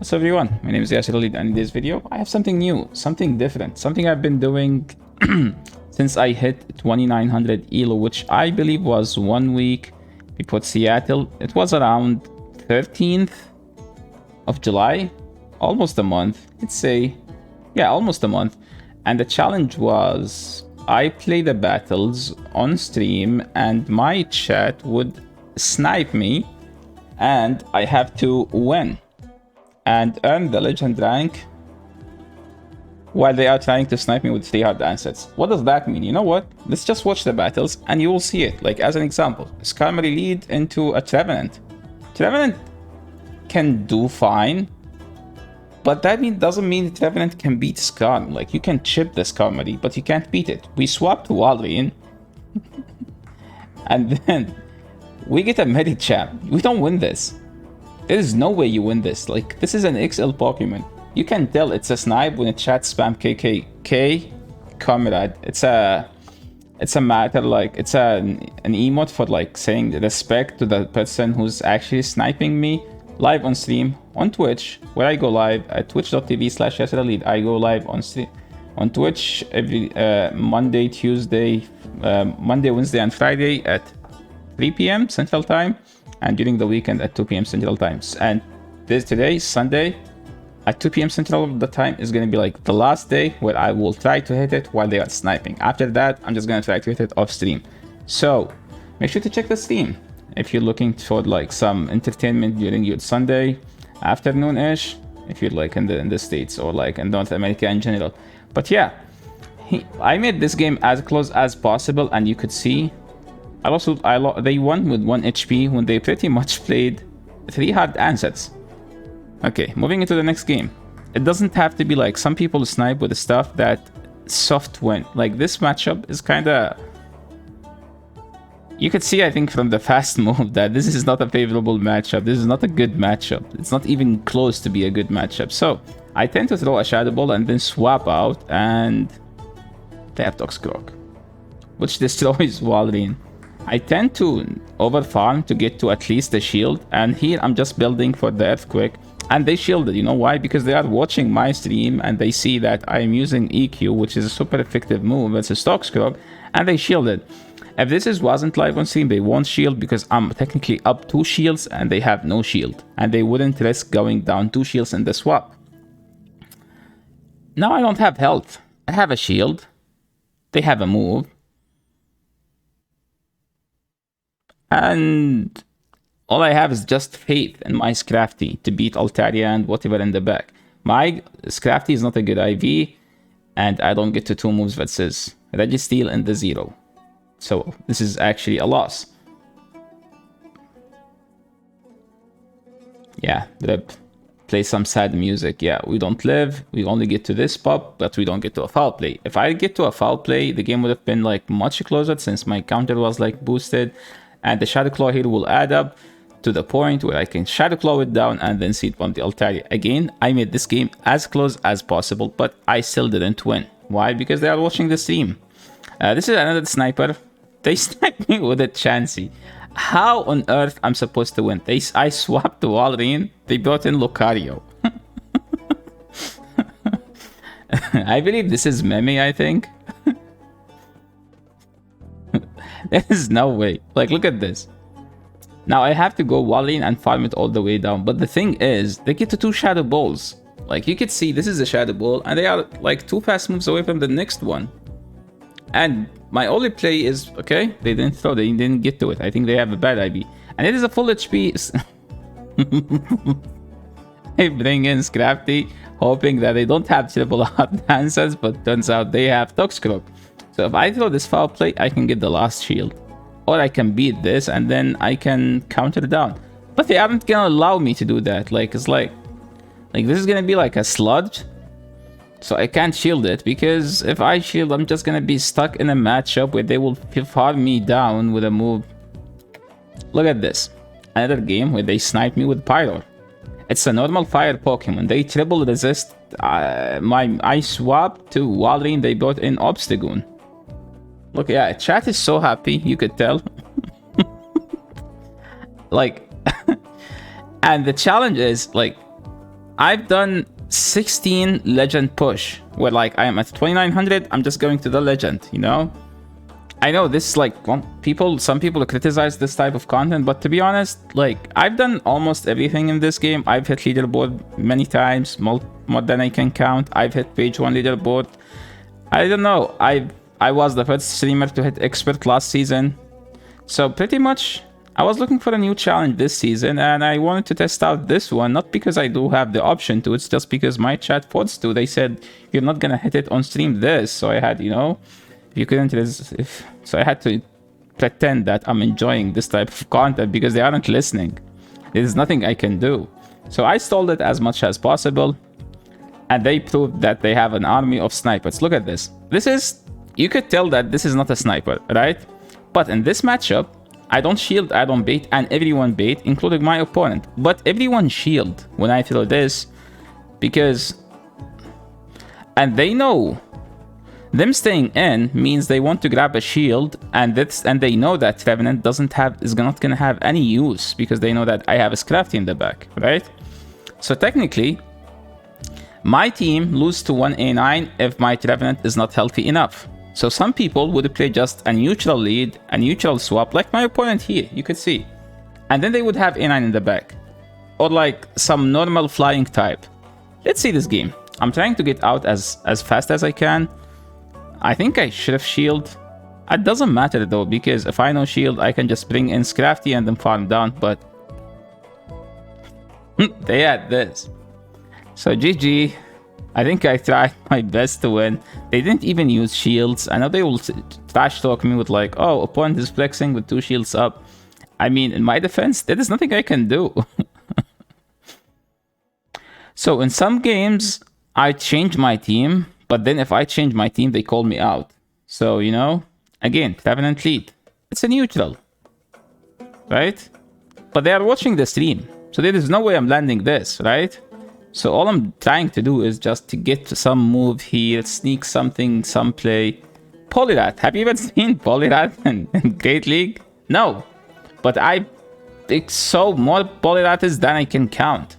What's up everyone, my name is Yasir Khalid, and in this video I have something new, something different, something I've been doing since I hit 2900 ELO, which I believe was 1 week before Seattle. It was around 13th of July, almost a month, let's say, yeah, almost a month. And the challenge was I play the battles on stream and my chat would snipe me and I have to win and earn the legend rank while they are trying to snipe me with 3 hard assets. What does that mean? You know what? Let's just watch the battles and you will see it. Like, as an example, Skarmory lead into a Trevenant. Trevenant can do fine, but that doesn't mean Trevenant can beat Skarm. Like, you can chip the Skarmory, but you can't beat it. We swapped Walrein, and then we get a Medicham. We don't win this. There is no way you win this. Like, this is an XL Pokemon. You can tell it's a snipe when it chat spam KKK, comrade. It's a matter, like, it's an emote for like saying respect to the person who's actually sniping me live on stream on Twitch, where I go live at twitch.tv/YasirKhalid. I go live on stream on Twitch every Monday, Tuesday, Monday, Wednesday, and Friday at 3 p.m. Central Time, and during the weekend at 2 p.m. Central Times. And today, Sunday, at 2 p.m. Central the time is going to be like the last day where I will try to hit it while they are sniping. After that, I'm just going to try to hit it off stream. So make sure to check the stream if you're looking for like some entertainment during your Sunday afternoon-ish, if you're like in the States or like in North America in general. But yeah, I made this game as close as possible, and you could see they won with 1 HP when they pretty much played 3 hard assets. Okay, moving into the next game. It doesn't have to be like some people snipe with the stuff that soft win. Like, this matchup is kind of... You could see, I think, from the fast move that this is not a favorable matchup. This is not a good matchup. It's not even close to be a good matchup. So I tend to throw a Shadow Ball and then swap out, and they have Toxicroak, which destroys Walrein. I tend to overfarm to get to at least a shield, and here I'm just building for the Earthquake, and they shielded. You know why? Because they are watching my stream and they see that I'm using EQ, which is a super effective move versus Toxicroak, and they shielded. If this wasn't live on stream, they won't shield because I'm technically up 2 shields and they have no shield, and they wouldn't risk going down 2 shields in the swap. Now I don't have health. I have a shield. They have a move. And all I have is just faith in my Scrafty to beat Altaria and whatever in the back. My Scrafty is not a good IV, and I don't get to 2 moves versus Registeel in the 0. So this is actually a loss. Yeah, rip. Play some sad music. Yeah, we don't live. We only get to this pop, but we don't get to a foul play. If I get to a foul play, the game would have been like much closer since my counter was like boosted. And the Shadow Claw here will add up to the point where I can Shadow Claw it down and then Seed Bomb the Altaria. Again, I made this game as close as possible, but I still didn't win. Why? Because they are watching the stream. This is another sniper. They sniped me with a Chansey. How on earth I'm supposed to win? I swapped the Walrein. They brought in Lucario. I believe this is Meme, I think. There is no way. Like, look at this. Now I have to go Walrein and farm it all the way down. But the thing is, they get to 2 Shadow Balls. Like, you could see this is a Shadow Ball, and they are like 2 fast moves away from the next one. And my only play is, okay, they didn't throw, they didn't get to it. I think they have a bad IB. And it is a full HP. I bring in Scrafty, hoping that they don't have triple hard answers, but turns out they have Toxicroak. So if I throw this foul play, I can get the last shield. Or I can beat this and then I can counter down. But they aren't gonna allow me to do that. Like, it's like this is gonna be like a sludge. So I can't shield it, because if I shield, I'm just gonna be stuck in a matchup where they will farm me down with a move. Look at this. Another game where they snipe me with Pyro. It's a normal fire Pokemon. They triple resist. I swapped to Walrein. They brought in Obstagoon. Look, yeah, chat is so happy, you could tell. Like, and the challenge is, like, I've done 16 legend push, where like I am at 2900, I'm just going to the legend, you know? I know this is like, well, some people criticize this type of content, but to be honest, like I've done almost everything in this game. I've hit leaderboard many times, more than I can count. I've hit page 1 leaderboard. I don't know, I was the first streamer to hit expert last season. So pretty much, I was looking for a new challenge this season, and I wanted to test out this one, not because I do have the option to, it's just because my chat forced to. They said, you're not gonna hit it on stream this, so I had, you know, you couldn't, so I had to pretend that I'm enjoying this type of content because they aren't listening. There's nothing I can do. So I stalled it as much as possible, and they proved that they have an army of snipers. Look at this. This is, you could tell that this is not a sniper, right? But in this matchup, I don't shield, I don't bait, and everyone bait, including my opponent. But everyone shield when I throw this, because... And they know. Them staying in means they want to grab a shield, and they know that Revenant is not gonna have any use, because they know that I have a Scrafty in the back, right? So technically, my team loses to 1A9 if my Revenant is not healthy enough. So some people would play just a neutral lead, a neutral swap, like my opponent here, you could see. And then they would have A9 in the back. Or like some normal flying type. Let's see this game. I'm trying to get out as fast as I can. I think I should have shield. It doesn't matter though, because if I know shield, I can just bring in Scrafty and then farm down, but... they had this. So GG. I think I tried my best to win. They didn't even use shields. I know they will trash talk me with like, oh, opponent is flexing with 2 shields up. I mean, in my defense, there is nothing I can do. So in some games, I change my team, but then if I change my team, they call me out. So, you know, again, Revenant lead. It's a neutral, right? But they are watching the stream. So there is no way I'm landing this, right? So all I'm trying to do is just to get some move here, sneak something, some play. Polyrat, have you ever seen Polyrat in Great League? No. But I pick so more Polyratas than I can count.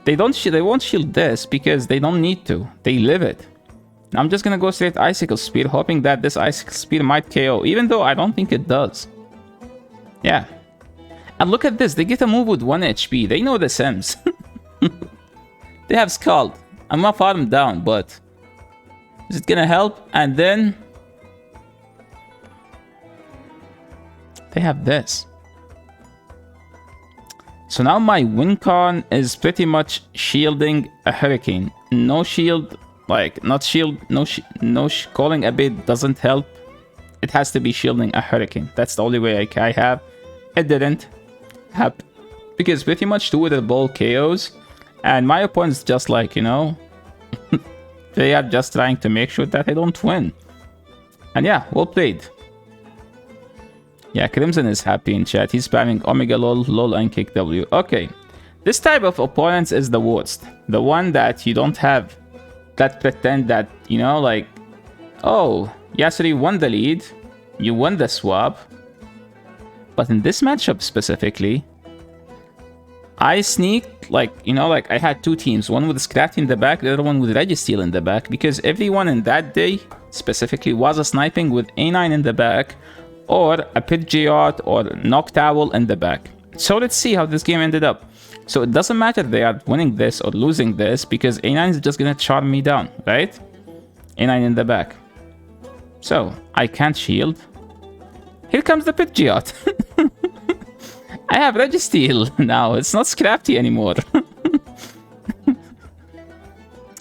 They won't shield this because they don't need to. They live it. I'm just gonna go straight Icicle Spear, hoping that this Icicle Spear might KO, even though I don't think it does. Yeah. And look at this, they get a move with 1 HP. They know the Sims. They have Scald. I'm gonna farm down, but is it gonna help? And then they have this. So now my win con is pretty much shielding a Hurricane. No shield, like not shield, calling a bit doesn't help. It has to be shielding a Hurricane. That's the only way I have. It didn't happen because pretty much 2 with the ball KOs. And my opponent's just like, you know, they are just trying to make sure that they don't win. And yeah, well played. Yeah, Crimson is happy in chat. He's spamming Omega lol, lol, and kick W. Okay, this type of opponents is the worst. The one that you don't have, that pretend that, you know, like, oh, Yasuri won the lead, you won the swap. But in this matchup specifically, I sneaked, like, you know, like I had 2 teams, one with Scrafty in the back, the other one with Registeel in the back, because everyone in that day specifically was a sniping with A9 in the back, or a Pit Geot or Noctowl in the back. So let's see how this game ended up. So it doesn't matter they are winning this or losing this, because A9 is just gonna charm me down, right? A9 in the back. So I can't shield. Here comes the Pit Geot. I have Registeel now. It's not Scrafty anymore.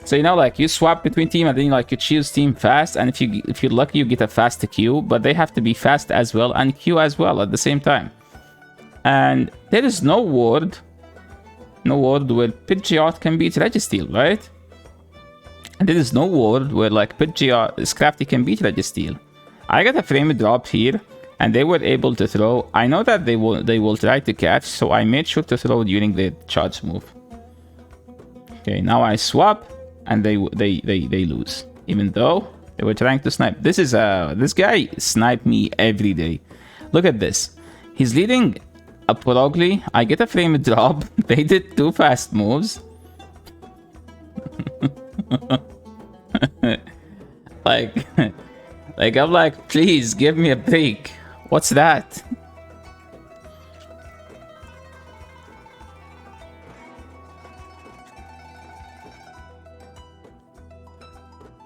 So, you know, like you swap between team and then like you choose team fast, and if you're lucky you get a fast Q, but they have to be fast as well and Q as well at the same time. And there is no word where Pidgeot can beat Registeel, right? And there is no word where like Pidgeot Scrafty can beat Registeel. I got a frame drop here, and they were able to throw. I know that they will try to catch, so I made sure to throw during the charge move. Okay, now I swap, and they lose, even though they were trying to snipe. This guy sniped me every day. Look at this. He's leading a Progly. I get a frame drop. They did 2 fast moves. Like, like I'm like, please give me a break. What's that?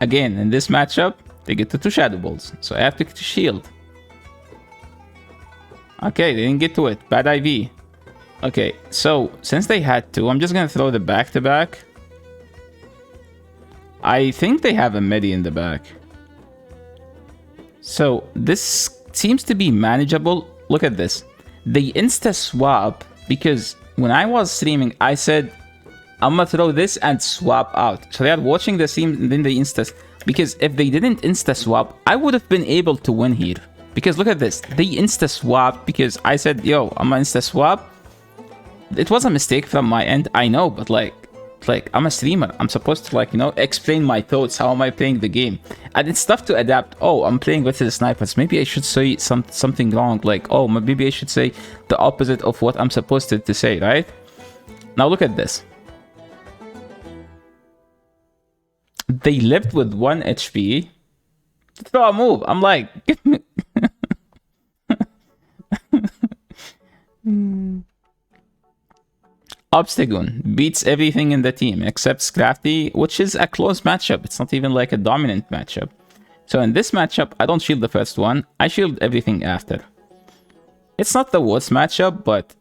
Again, in this matchup, they get to 2 Shadow Balls, so I have to shield. Okay, they didn't get to it. Bad IV. Okay, so since they had 2, I'm just gonna throw the back-to-back. I think they have a midi in the back. So this seems to be manageable. Look at this. They insta-swap because when I was streaming, I said, I'm gonna throw this and swap out. So they are watching the stream and then they insta. Because if they didn't insta swap, I would have been able to win here. Because look at this. They insta swap because I said, yo, I'm gonna insta swap. It was a mistake from my end, I know, but like I'm a streamer. I'm supposed to, like, you know, explain my thoughts. How am I playing the game? And it's tough to adapt. Oh, I'm playing with the snipers. Maybe I should say something wrong. Like, oh, maybe I should say the opposite of what I'm supposed to say, right? Now look at this. They lived with 1 HP. Throw a move. I'm like, give me. Obstagoon beats everything in the team except Scrafty, which is a close matchup. It's not even like a dominant matchup. So in this matchup, I don't shield the first one. I shield everything after. It's not the worst matchup, but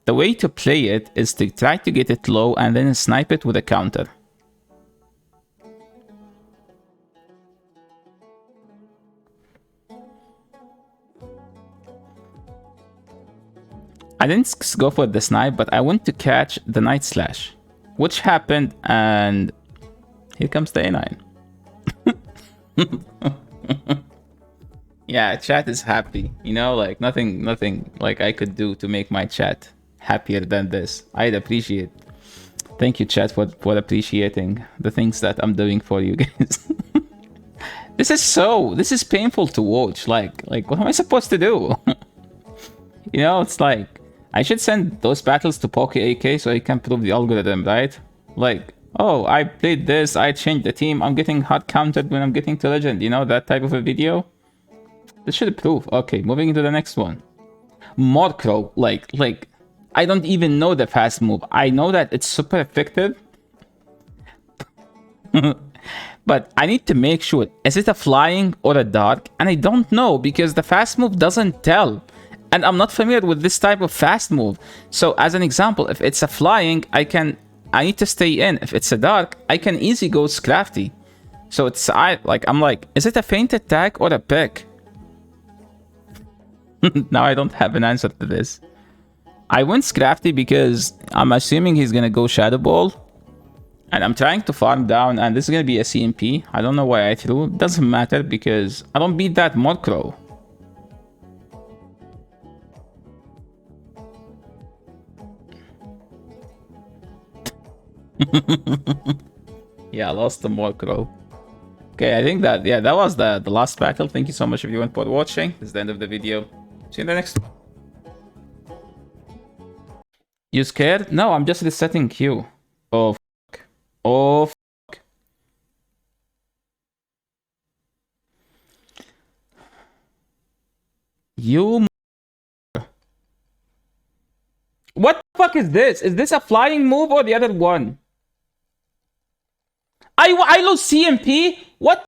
the way to play it is to try to get it low and then snipe it with a counter. I didn't go for the snipe, but I went to catch the Night Slash, which happened, and here comes the A9. Yeah, chat is happy. You know, like nothing like I could do to make my chat happier than this. I'd appreciate. Thank you, chat, for appreciating the things that I'm doing for you guys. This is painful to watch. Like what am I supposed to do? You know, it's like I should send those battles to Poke AK so I can prove the algorithm, right? Like, oh, I played this, I changed the team, I'm getting hard counted when I'm getting to legend, you know, that type of a video. This should prove. Okay, moving into the next one. Morcrow, like, I don't even know the fast move. I know that it's super effective. But I need to make sure, is it a flying or a dark? And I don't know because the fast move doesn't tell. And I'm not familiar with this type of fast move. So as an example, if it's a flying, I need to stay in. If it's a dark, I can easily go Scrafty. So I'm like, is it a feint attack or a pick? Now I don't have an answer to this. I went Scrafty because I'm assuming he's gonna go Shadow Ball. And I'm trying to farm down, and this is gonna be a CMP. I don't know why I threw. It doesn't matter because I don't beat that Morcrow. Yeah, I lost the Morcrow. Okay, I think that, yeah, that was the last battle. Thank you so much everyone for watching. This is the end of the video. See you in the next one. You scared? No, I'm just resetting Q. Oh, fuck. Oh, fuck. You... What the fuck is this? Is this a flying move or the other one? I lose CMP? What?